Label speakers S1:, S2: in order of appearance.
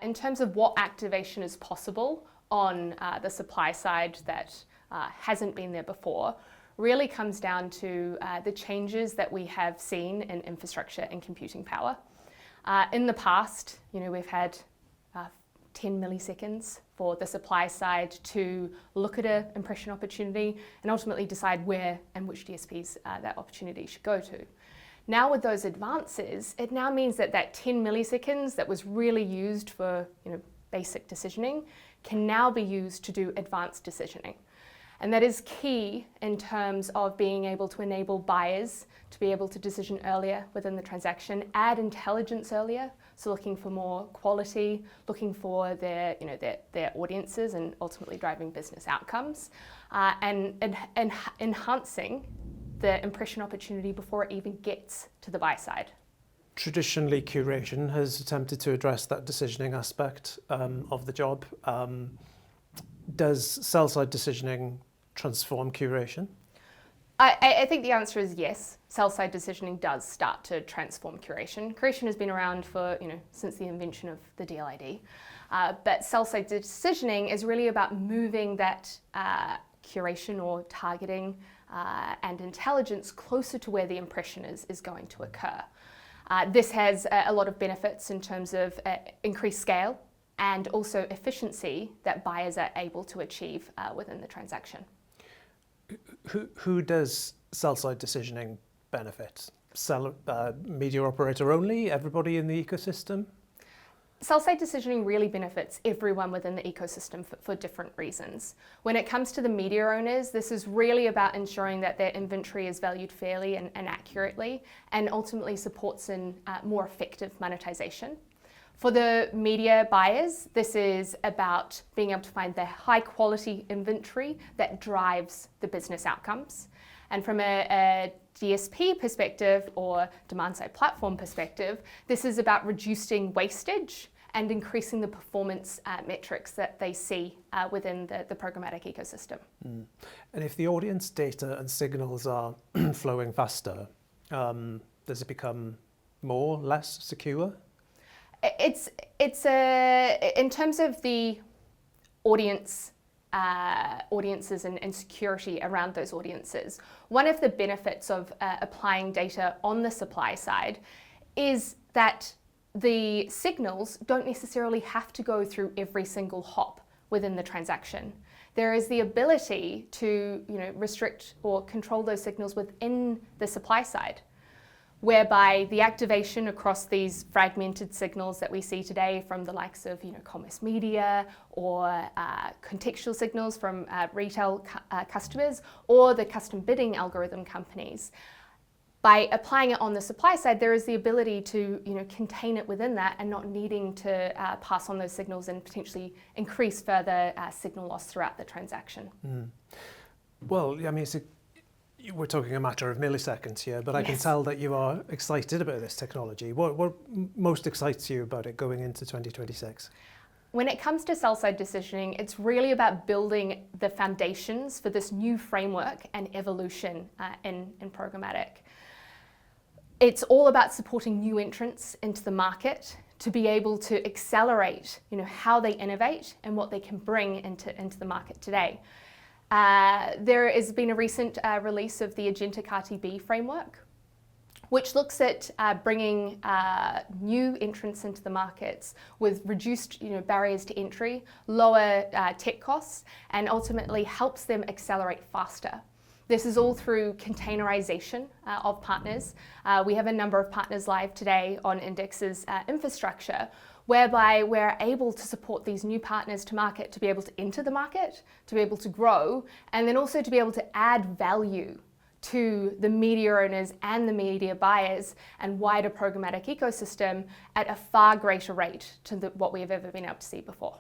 S1: in terms of what activation is possible on the supply side that hasn't been there before really comes down to the changes that we have seen in infrastructure and computing power. In the past, we've had 10 milliseconds for the supply side to look at an impression opportunity and ultimately decide where and which DSPs that opportunity should go to. Now with those advances, it now means that 10 milliseconds that was really used for basic decisioning can now be used to do advanced decisioning. And that is key in terms of being able to enable buyers to be able to decision earlier within the transaction, add intelligence earlier, so looking for more quality, looking for their audiences and ultimately driving business outcomes, and enhancing the impression opportunity before it even gets to the buy side.
S2: Traditionally, curation has attempted to address that decisioning aspect of the job. Does sell-side decisioning transform curation?
S1: I think the answer is yes. Sell-side decisioning does start to transform curation. Curation has been around for since the invention of the DLID, but sell-side decisioning is really about moving that curation or targeting and intelligence closer to where the impression is going to occur. This has a lot of benefits in terms of increased scale and also efficiency that buyers are able to achieve within the transaction.
S2: Who does sell-side decisioning benefit? Media operator only? Everybody in the ecosystem?
S1: Sell-side decisioning really benefits everyone within the ecosystem for different reasons. When it comes to the media owners, this is really about ensuring that their inventory is valued fairly and accurately, and ultimately supports in more effective monetization. For the media buyers, this is about being able to find the high quality inventory that drives the business outcomes. And from a DSP perspective or demand side platform perspective, this is about reducing wastage and increasing the performance metrics that they see within the programmatic ecosystem.
S2: And if the audience data and signals are flowing faster, does it become more, less secure?
S1: It's in terms of the audiences and security around those audiences. One of the benefits of applying data on the supply side is that the signals don't necessarily have to go through every single hop within the transaction. There is the ability to restrict or control those signals within the supply side, whereby the activation across these fragmented signals that we see today from the likes of commerce media or contextual signals from retail customers or the custom bidding algorithm companies. By applying it on the supply side, there is the ability to contain it within that and not needing to pass on those signals and potentially increase further signal loss throughout the transaction.
S2: Well, I mean, we're talking a matter of milliseconds here, but I can tell that you are excited about this technology. What most excites you about it going into 2026?
S1: When it comes to sell-side decisioning, it's really about building the foundations for this new framework and evolution in programmatic. It's all about supporting new entrants into the market to be able to accelerate how they innovate and what they can bring into the market today. There has been a recent release of the Agentic RTB framework, which looks at bringing new entrants into the markets with reduced barriers to entry, lower tech costs, and ultimately helps them accelerate faster. This is all through containerization of partners. We have a number of partners live today on Index's infrastructure, whereby we're able to support these new partners to market, to be able to enter the market, to be able to grow, and then also to be able to add value to the media owners and the media buyers and wider programmatic ecosystem at a far greater rate to what we have ever been able to see before.